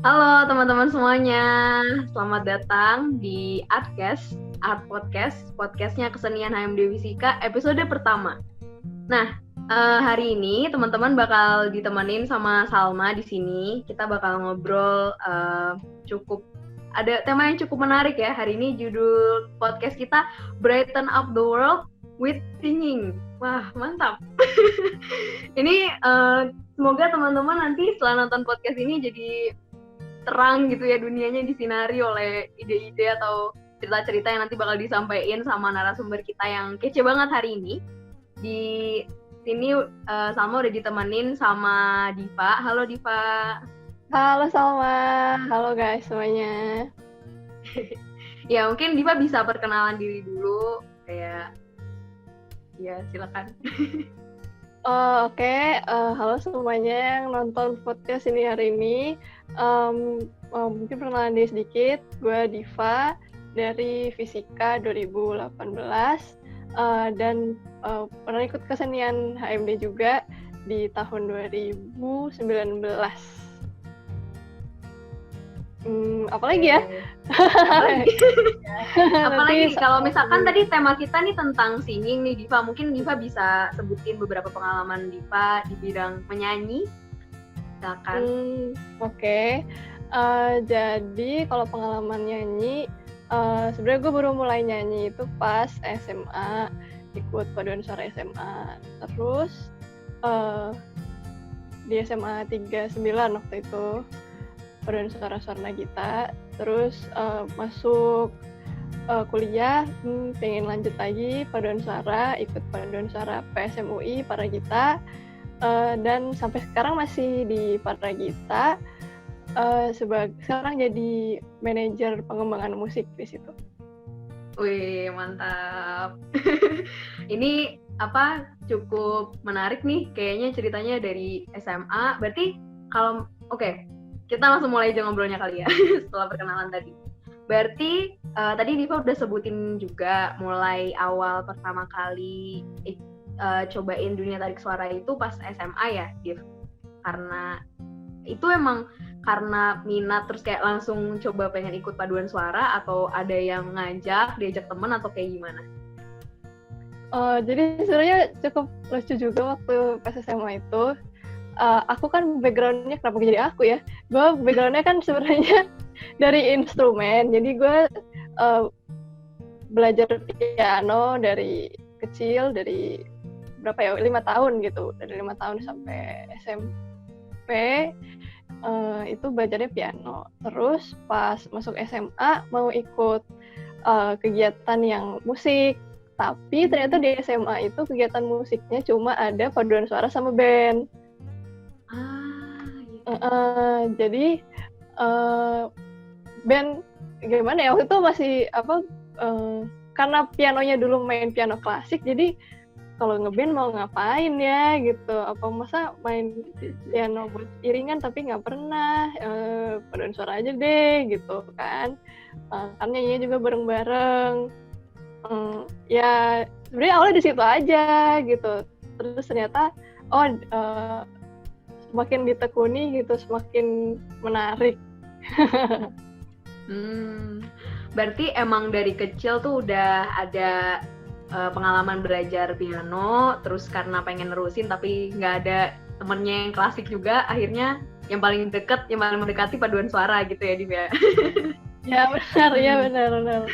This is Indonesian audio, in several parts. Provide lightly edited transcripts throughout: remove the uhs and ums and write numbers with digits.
Halo teman-teman semuanya, selamat datang di Art Podcast, podcastnya Kesenian HMD Fisika, episode pertama. Nah, hari ini teman-teman bakal ditemenin sama Salma di sini. Kita bakal ngobrol ada tema yang cukup menarik ya. Hari ini judul podcast kita Brighten Up the World with Singing. Wah, mantap. Ini semoga teman-teman nanti setelah nonton podcast ini jadi terang gitu ya, dunianya disinari oleh ide-ide atau cerita-cerita yang nanti bakal disampaikan sama narasumber kita yang kece banget hari ini. Di sini Salma udah ditemenin sama Diva. Halo Diva. Halo Salma, halo guys semuanya. Ya mungkin Diva bisa perkenalan diri dulu, kayak ya silakan. Oke. Halo semuanya yang nonton podcast ini hari ini. Mungkin perkenalan diri sedikit, gue Diva dari Fisika 2018 dan pernah ikut kesenian HMD juga di tahun 2019. Apalagi ya? Apalagi kalau misalkan tadi tema kita nih tentang singing nih Diva, mungkin Diva bisa sebutin beberapa pengalaman Diva di bidang menyanyi. Silakan. Oke. Jadi kalau pengalaman nyanyi, sebenarnya gue baru mulai nyanyi itu pas SMA, ikut paduan suara SMA. Terus di SMA 39 waktu itu paduan suara Swarnagita. Terus masuk kuliah, pengen lanjut lagi paduan suara, ikut paduan suara PSMUI Paragita, dan sampai sekarang masih di Paragita. Sekarang jadi manajer pengembangan musik di situ. Wih, mantap. Ini cukup menarik nih kayaknya ceritanya dari SMA. Berarti kalau kita langsung mulai aja ngobrolnya kali ya setelah perkenalan tadi. Berarti tadi Diva udah sebutin juga mulai awal pertama kali cobain dunia tarik suara itu pas SMA ya, Div. Karena itu emang karena minat terus kayak langsung coba pengen ikut paduan suara, atau ada yang diajak temen atau kayak gimana? Jadi sebenarnya cukup lucu juga waktu pas SMA itu. Aku kan background-nya, kenapa jadi aku ya? Gue background-nya kan sebenarnya dari instrumen. Jadi gue belajar piano dari kecil, dari 5 tahun gitu. Dari 5 tahun sampai SMP. Itu belajarnya piano. Terus pas masuk SMA mau ikut kegiatan yang musik, tapi ternyata di SMA itu kegiatan musiknya cuma ada paduan suara sama band. Jadi band gimana ya, waktu itu masih karena pianonya dulu main piano klasik, jadi kalau ngeband mau ngapain ya gitu, apa masa main piano buat iringan, tapi nggak pernah, paduan suara aja deh gitu kan. Kan nyanyinya juga bareng-bareng. Ya sebenarnya awalnya di situ aja gitu. Terus ternyata semakin ditekuni gitu, semakin menarik. Berarti emang dari kecil tuh udah ada pengalaman belajar piano, terus karena pengen nerusin tapi nggak ada temennya yang klasik juga, akhirnya yang paling deket, yang paling mendekati paduan suara gitu ya, Div ya? Ya benar.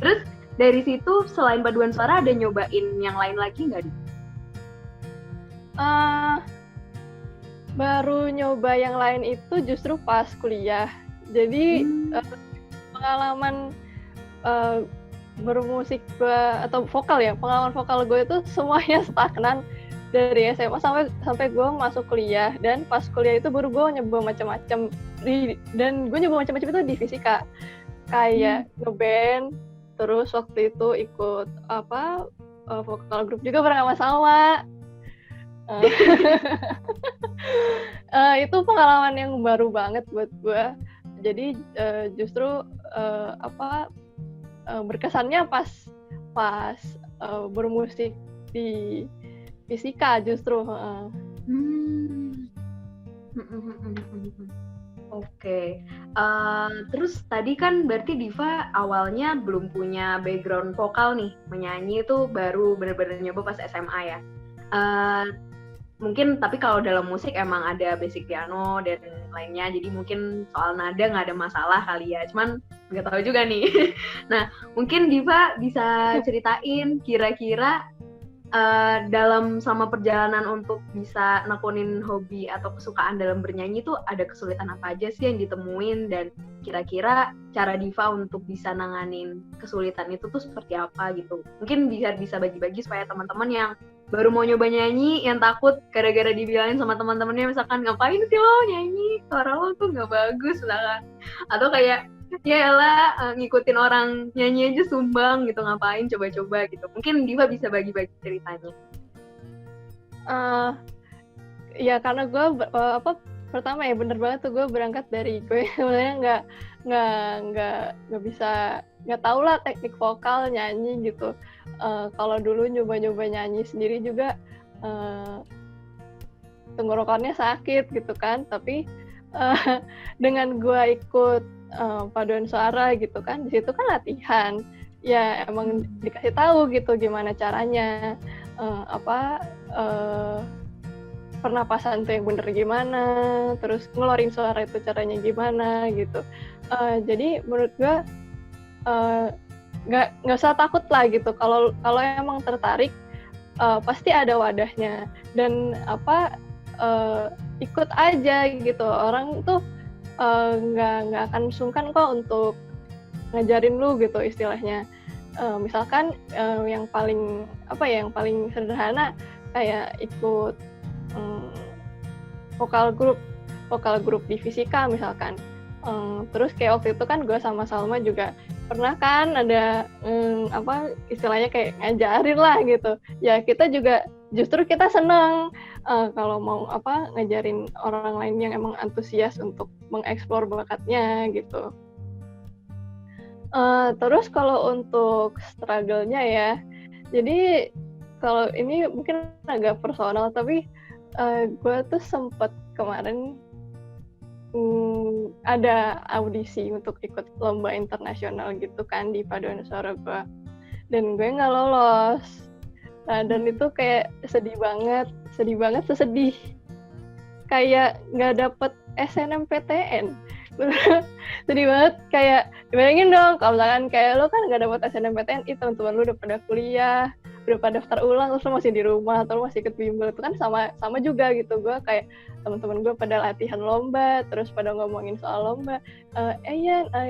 Terus dari situ selain paduan suara ada nyobain yang lain lagi nggak, Div? Baru nyoba yang lain itu justru pas kuliah. Jadi pengalaman bermusik gue atau vokal ya, pengalaman vokal gue itu semuanya stagnan dari SMA sampai gue masuk kuliah. Dan pas kuliah itu baru gue nyoba macam-macam, dan gue nyoba macam-macam itu di fisika, kayak ngeband. Terus waktu itu ikut vokal grup juga bareng sama Salma. Itu pengalaman yang baru banget buat gue. Jadi justru berkesannya pas bermusik di fisika justru. Oke. Terus tadi kan berarti Diva awalnya belum punya background vokal nih, menyanyi itu baru bener-bener nyoba pas SMA ya. Mungkin tapi kalau dalam musik emang ada basic piano dan lainnya, jadi mungkin soal nada nggak ada masalah kali ya. Cuman nggak tahu juga nih. Nah, mungkin Diva bisa ceritain kira-kira dalam sama perjalanan untuk bisa nekunin hobi atau kesukaan dalam bernyanyi tuh ada kesulitan apa aja sih yang ditemuin, dan kira-kira cara Diva untuk bisa nanganin kesulitan itu tuh seperti apa gitu. Mungkin bisa bagi-bagi supaya teman-teman yang baru mau nyoba nyanyi, yang takut gara-gara dibilangin sama teman-temannya misalkan ngapain sih lo nyanyi, suara lo tuh nggak bagus misalkan, atau kayak ya elah ngikutin orang nyanyi aja sumbang gitu, ngapain coba-coba gitu. Mungkin Diva bisa bagi-bagi ceritanya. Ya karena gue pertama ya bener banget tuh, gue berangkat dari gue sebenarnya nggak bisa, nggak tahu lah teknik vokal nyanyi gitu. Kalau dulu nyoba-nyoba nyanyi sendiri juga tenggorokannya sakit gitu kan, tapi dengan gue ikut paduan suara gitu kan, di situ kan latihan ya, emang dikasih tahu gitu gimana caranya, pernapasan tuh yang bener gimana, terus ngeluarin suara itu caranya gimana gitu. Jadi menurut gue nggak usah takut lah gitu, kalau emang tertarik pasti ada wadahnya, dan ikut aja gitu. Orang tuh nggak akan sungkan kok untuk ngajarin lu gitu istilahnya. Misalkan yang paling sederhana kayak ikut vokal grup di fisika misalkan. Terus kayak waktu itu kan gue sama Salma juga pernah kan ada istilahnya kayak ngajarin lah gitu. Ya kita juga justru kita senang kalau mau ngajarin orang lain yang emang antusias untuk mengeksplor bakatnya gitu. Terus kalau untuk struggle-nya ya, jadi kalau ini mungkin agak personal, tapi gue tuh sempet kemarin ada audisi untuk ikut lomba internasional gitu kan di paduan suara gue, dan gue nggak lolos. Nah, dan itu kayak sedih banget, sesedih kayak nggak dapet SNMPTN. Sedih banget, kayak bayangin dong kalau misalkan kayak lo kan nggak dapet SNMPTN, teman-teman lo udah pada kuliah, udah pada daftar ulang, terus lo masih di rumah atau lo masih ikut bimbel. Itu kan sama juga gitu. Gue kayak teman-teman gue pada latihan lomba, terus pada ngomongin soal lomba,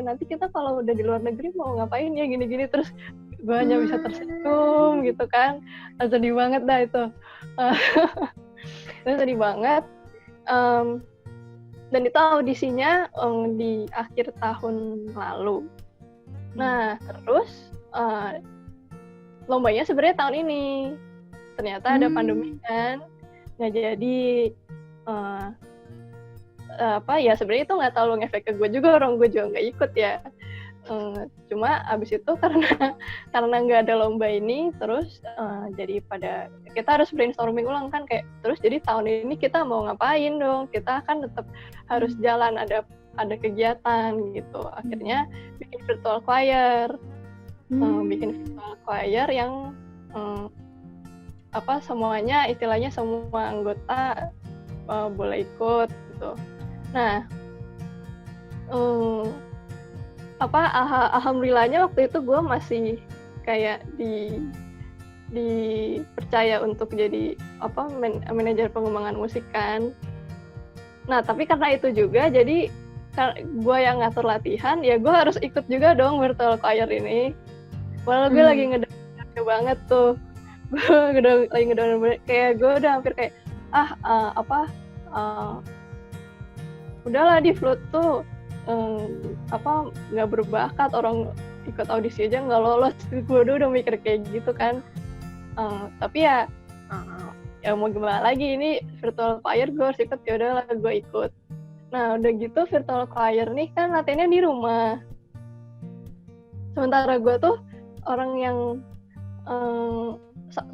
nanti kita kalau udah di luar negeri mau ngapain ya gini-gini, terus gue hanya bisa tersenyum gitu kan. Sedih banget dah itu. Itu sedih banget. Dan itu audisinya di akhir tahun lalu. Nah, terus lombanya sebenarnya tahun ini. Ternyata ada pandemi kan, nggak jadi. Ya sebenarnya itu nggak terlalu ngefek ke gue juga, orang gue juga nggak ikut ya. Cuma abis itu karena nggak ada lomba ini, terus jadi pada kita harus brainstorming ulang kan, kayak terus jadi tahun ini kita mau ngapain dong, kita kan tetap harus jalan, ada kegiatan gitu. Akhirnya bikin virtual choir, yang semuanya istilahnya semua anggota boleh ikut gitu. Nah, alhamdulillahnya waktu itu gue masih kayak dipercaya untuk jadi manajer pengembangan musik kan. Nah, tapi karena itu juga jadi gue yang ngatur latihan, ya gue harus ikut juga dong virtual choir ini. Walau gue lagi ngedengar banget tuh, gue lagi ngedengar kayak gue udah hampir kayak udahlah di flute tuh nggak berbakat, orang ikut audisi aja nggak lolos. Gue udah mikir kayak gitu kan. Tapi ya mau gimana lagi, ini virtual choir gue harus ikut, ya udahlah gue ikut. Nah udah gitu virtual choir nih kan latihannya di rumah, sementara gue tuh orang yang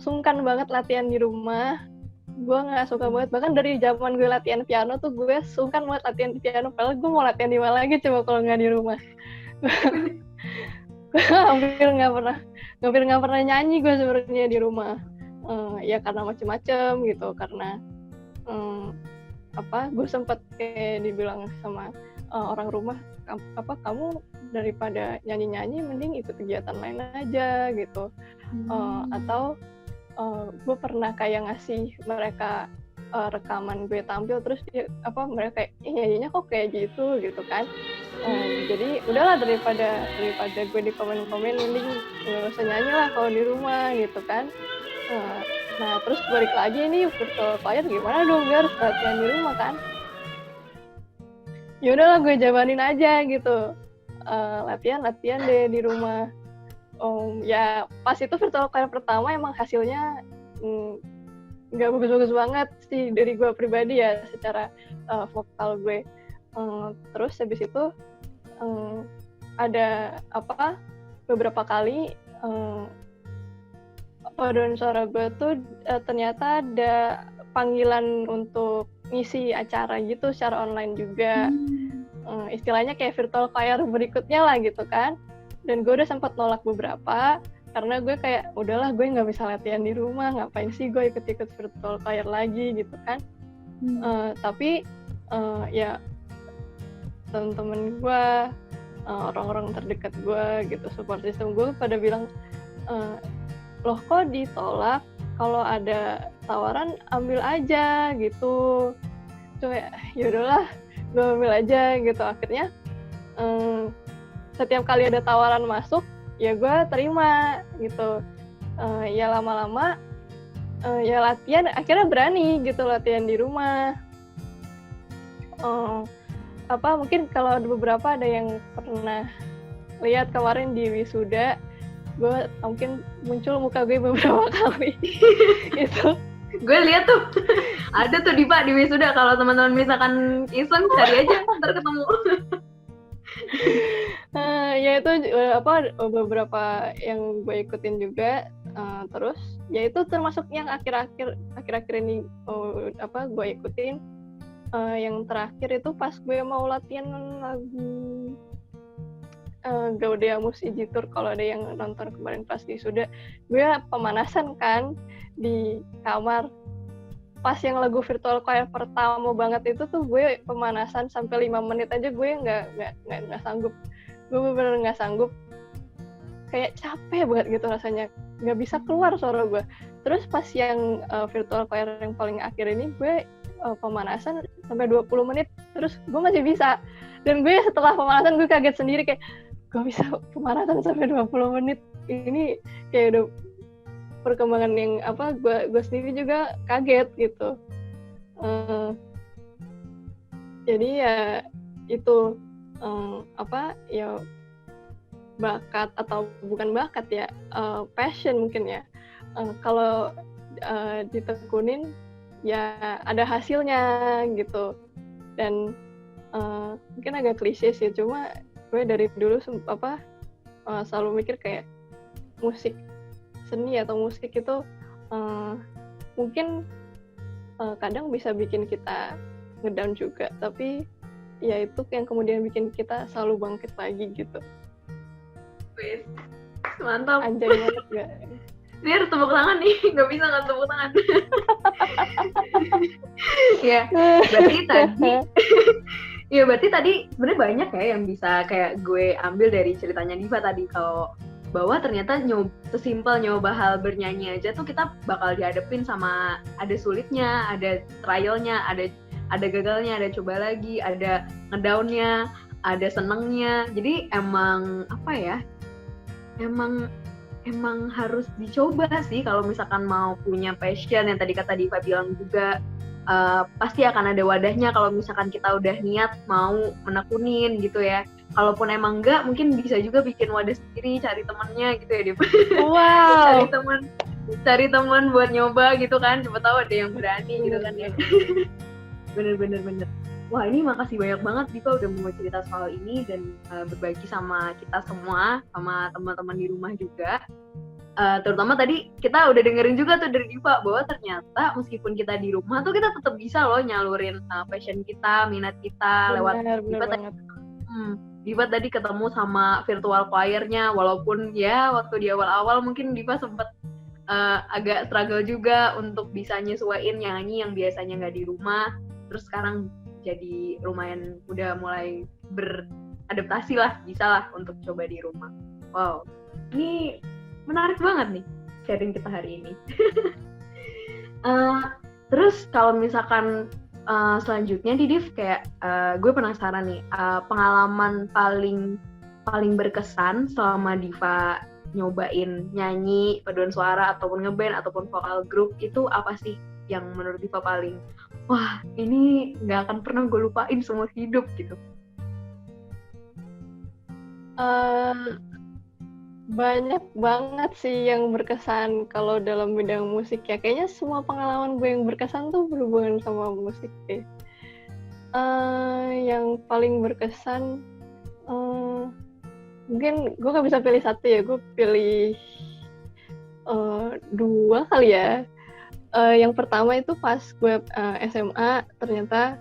sungkan banget latihan di rumah. gue nggak suka banget. Bahkan dari zaman gue latihan piano tuh gue sungkan banget latihan piano. Padahal gue mau latihan di mana lagi coba kalau nggak di rumah. hampir nggak pernah nyanyi gue sebenarnya di rumah. Ya karena macem-macem gitu, karena gue sempat kayak dibilang sama orang rumah, kamu daripada nyanyi-nyanyi mending ikut kegiatan lain aja gitu. Atau gue pernah kayak ngasih mereka rekaman gue tampil, terus mereka kayak nyanyinya kok kayak gitu kan. Jadi udahlah, daripada gue di komen mending nggak usah nyanyi lah kalau di rumah gitu kan. Nah terus balik lagi nih virtual choir, gimana dong, gue harus latihan di rumah kan. Ya udahlah gue jabanin aja gitu, latihan deh di rumah. Ya pas itu virtual choir pertama emang hasilnya nggak bagus-bagus banget sih dari gue pribadi ya, secara vokal gue. Terus habis itu ada beberapa kali paduan suara gue tuh ternyata ada panggilan untuk ngisi acara gitu secara online juga. Istilahnya kayak virtual choir berikutnya lah gitu kan. Dan gue udah sempat nolak beberapa karena gue kayak udahlah, gue nggak bisa latihan di rumah, ngapain sih gue ikut virtual choir lagi gitu kan. Tapi ya temen-temen gue, orang-orang terdekat gue gitu, support system gue pada bilang, loh kok ditolak, kalau ada tawaran ambil aja gitu. Coba yaudahlah, gue ambil aja gitu. Akhirnya setiap kali ada tawaran masuk ya gue terima gitu. Ya lama-lama ya latihan, akhirnya berani gitu latihan di rumah. Mungkin kalau ada beberapa ada yang pernah lihat kemarin di wisuda, gue mungkin muncul muka gue beberapa kali gitu. Gue lihat tuh ada tuh di wisuda, kalau teman-teman misalkan iseng cari aja ntar ketemu. Ya itu beberapa yang gue ikutin juga. Terus ya itu termasuk yang akhir-akhir ini gue ikutin. Yang terakhir itu pas gue mau latihan lagu Gaudeamus Igitur. Kalau ada yang nonton kemarin pas wisuda, gue pemanasan kan di kamar. Pas yang lagu virtual choir pertama banget itu tuh gue pemanasan sampai 5 menit aja gue nggak sanggup. Gue bener-bener nggak sanggup, kayak capek banget gitu rasanya, nggak bisa keluar suara gue. Terus pas yang virtual choir yang paling akhir ini gue pemanasan sampai 20 menit, terus gue masih bisa. Dan gue setelah pemanasan gue kaget sendiri, kayak gue bisa pemanasan sampai 20 menit. Ini kayak udah perkembangan yang gue sendiri juga kaget gitu. Jadi ya itu ya bakat atau bukan bakat ya, passion mungkin ya. Kalau ditekunin ya ada hasilnya gitu. Dan mungkin agak klise sih, cuma gue dari dulu selalu mikir kayak musik, seni atau musik itu mungkin kadang bisa bikin kita ngedown juga, tapi ya itu yang kemudian bikin kita selalu bangkit lagi gitu. Wih, mantap. Anjay banget gak? Ini harus tepuk tangan nih, nggak bisa nggak tepuk tangan. Ya, berarti tadi sebenarnya banyak ya yang bisa kayak gue ambil dari ceritanya Diva tadi, kalau bahwa ternyata sesimpel nyoba hal bernyanyi aja tuh kita bakal dihadapin sama ada sulitnya, ada trialnya, ada gagalnya, ada coba lagi, ada ngedownnya, ada senengnya. Jadi emang emang harus dicoba sih kalau misalkan mau punya passion yang tadi kata Diva bilang juga. Pasti akan ada wadahnya kalau misalkan kita udah niat mau menekunin gitu ya. Kalaupun emang enggak, mungkin bisa juga bikin wadah sendiri, cari temennya gitu ya Diva. Wow. cari teman buat nyoba gitu kan, coba tahu ada yang berani gitu kan ya. Bener. Wah, ini makasih banyak banget Diva udah mau cerita soal ini dan berbagi sama kita semua, sama teman-teman di rumah juga. terutama tadi kita udah dengerin juga tuh dari Diva bahwa ternyata meskipun kita di rumah tuh kita tetap bisa loh nyalurin passion kita, minat kita lewat Diva banget. Diva tadi ketemu sama virtual choir-nya, walaupun ya waktu di awal-awal mungkin Diva sempat agak struggle juga untuk bisa nyesuaiin nyanyi yang biasanya nggak di rumah, terus sekarang jadi lumayan udah mulai beradaptasi lah, bisa lah untuk coba di rumah. Wow, ini menarik banget nih sharing kita hari ini. Terus kalau misalkan selanjutnya di Div kayak gue penasaran nih, pengalaman paling berkesan selama Diva nyobain nyanyi, paduan suara ataupun ngeband ataupun vokal grup itu apa sih yang menurut Diva paling wah ini nggak akan pernah gue lupain seumur hidup gitu? Banyak banget sih yang berkesan kalau dalam bidang musik ya. Kayaknya semua pengalaman gue yang berkesan tuh berhubungan sama musik deh. Yang paling berkesan mungkin gue gak bisa pilih satu ya, gue pilih 2 kali ya. Yang pertama itu pas gue SMA ternyata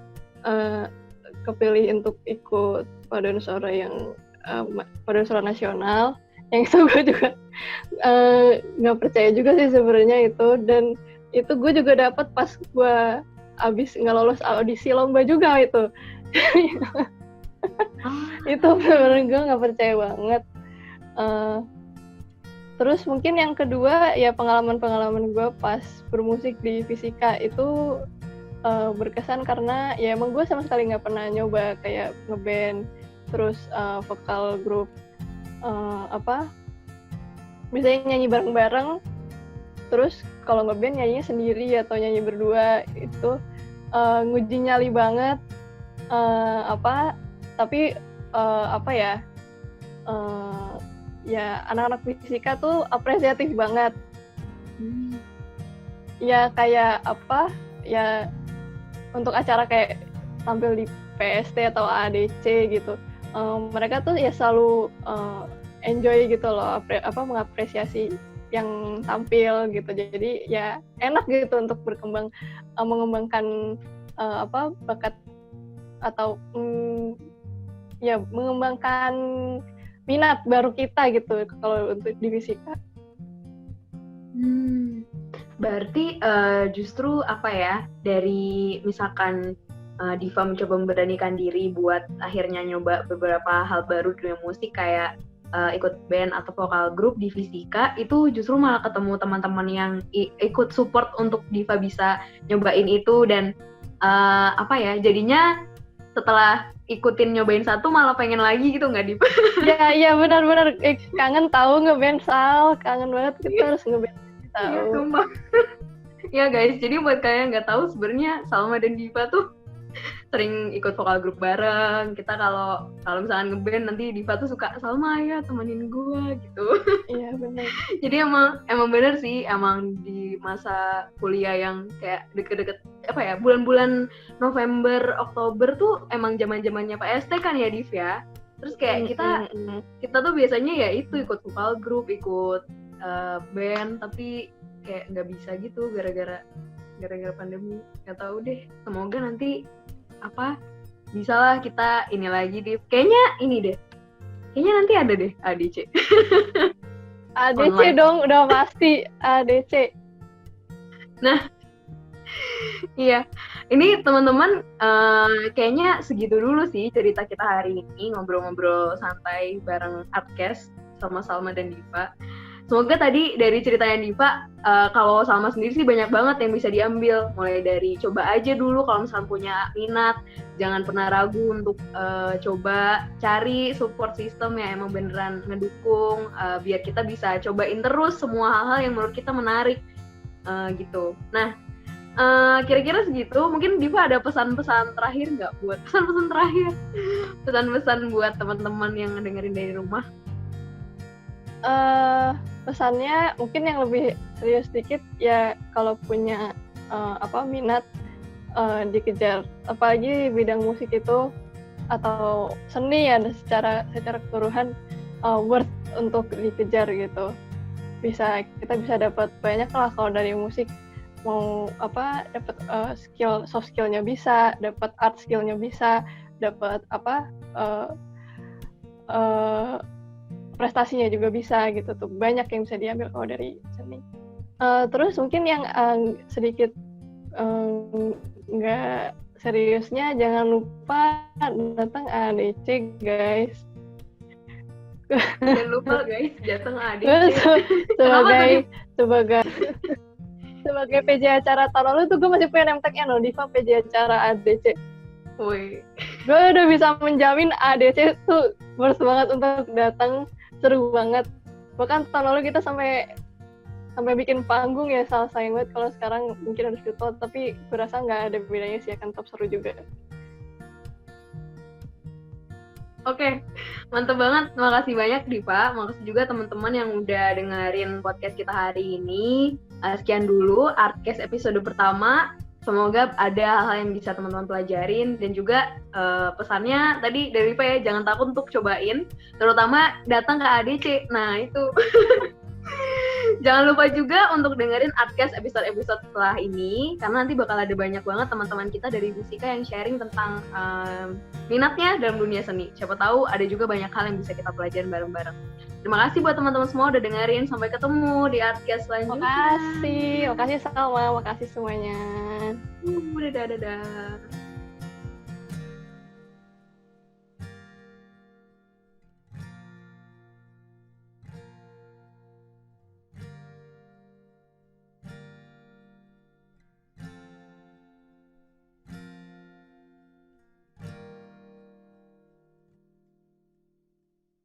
kepilih untuk ikut paduan suara yang paduan suara nasional, yang itu gue juga nggak percaya juga sih sebenarnya itu, dan itu gue juga dapat pas gue abis nggak lolos audisi lomba juga itu. Itu benar-benar gue nggak percaya banget. Terus mungkin yang kedua ya pengalaman gue pas bermusik di fisika itu berkesan karena ya emang gue sama sekali nggak pernah nyoba kayak ngeband, terus vokal grup, misalnya nyanyi bareng-bareng, terus kalau ngeband nyanyinya sendiri atau nyanyi berdua itu nguji nyali banget, tapi ya anak-anak fisika tuh apresiatif banget. Ya kayak ya untuk acara kayak tampil di PST atau ADC gitu, mereka tuh ya selalu enjoy gitu loh, mengapresiasi yang tampil gitu. Jadi ya enak gitu untuk mengembangkan bakat atau ya mengembangkan minat baru kita gitu kalau untuk di fisika. Berarti justru dari misalkan Diva mencoba memberanikan diri buat akhirnya nyoba beberapa hal baru di dunia musik kayak ikut band atau vokal grup di fisika, itu justru malah ketemu teman-teman yang ikut support untuk Diva bisa nyobain itu, dan jadinya setelah ikutin nyobain satu malah pengen lagi gitu nggak Diva? Iya benar-benar kangen tahu ngeband Sal, kangen banget kita harus ngeband tahu. Iya sumpah. Ya guys, jadi buat kalian nggak tahu sebenarnya Salma dan Diva tuh sering ikut vokal grup bareng. Kita kalau misalkan ngeband nanti Diva tuh suka Salma ya temenin gue gitu. Iya benar. Jadi emang bener sih, emang di masa kuliah yang kayak deket-deket bulan-bulan November Oktober tuh emang zaman-zamannya PST kan ya Div ya. Terus kayak kita tuh biasanya ya itu ikut vokal grup, ikut band, tapi kayak nggak bisa gitu gara-gara pandemi. Nggak tahu deh, semoga nanti bisa lah kita ini lagi Div. Kayaknya nanti ada deh ADC. ADC online. Dong, udah pasti ADC. Nah, iya. Ini teman-teman kayaknya segitu dulu sih cerita kita hari ini, ngobrol-ngobrol santai bareng Artcast sama Salma dan Diva. Semoga tadi dari ceritanya Diva, kalau Salma sendiri sih banyak banget yang bisa diambil. Mulai dari coba aja dulu kalau misalnya punya minat, jangan pernah ragu untuk coba cari support system yang emang beneran ngedukung, biar kita bisa cobain terus semua hal-hal yang menurut kita menarik gitu. Nah, kira-kira segitu. Mungkin Diva ada pesan-pesan terakhir nggak buat pesan-pesan buat teman-teman yang dengerin dari rumah? Pesannya mungkin yang lebih serius sedikit ya, kalau punya minat dikejar, apalagi bidang musik itu atau seni ya secara keseluruhan worth untuk dikejar gitu. kita bisa dapat banyak lah kalau dari musik. Mau dapat soft skillnya bisa, dapat art skillnya bisa, dapat prestasinya juga bisa gitu tuh, banyak yang bisa diambil kalau dari seni. Terus mungkin yang sedikit nggak seriusnya, jangan lupa datang ADC guys. Jangan lupa guys datang ADC. sebagai PJ acara tahun lalu tuh gue masih punya name tag-nya Diva PJ acara ADC. Woi. Gue udah bisa menjamin ADC tuh worth banget untuk datang, seru banget. Bahkan tahun lalu kita sampai bikin panggung ya, salah sayang banget kalau sekarang mungkin harus virtual, tapi gue rasa nggak ada bedanya sih, akan tetap seru juga. Oke, mantep banget. Makasih banyak Diva. Makasih juga teman-teman yang udah dengerin podcast kita hari ini. Sekian dulu Artcast episode pertama. Semoga ada hal-hal yang bisa teman-teman pelajarin, dan juga pesannya tadi dari Diva ya, jangan takut untuk cobain, terutama datang ke ADC. Nah itu. Jangan lupa juga untuk dengerin Artcast episode-episode setelah ini, karena nanti bakal ada banyak banget teman-teman kita dari Musika yang sharing tentang minatnya dalam dunia seni. Siapa tahu ada juga banyak hal yang bisa kita pelajarin bareng-bareng. Terima kasih buat teman-teman semua udah dengerin. Sampai ketemu di Artcast selanjutnya. Makasih Salma, makasih semuanya. Dadah.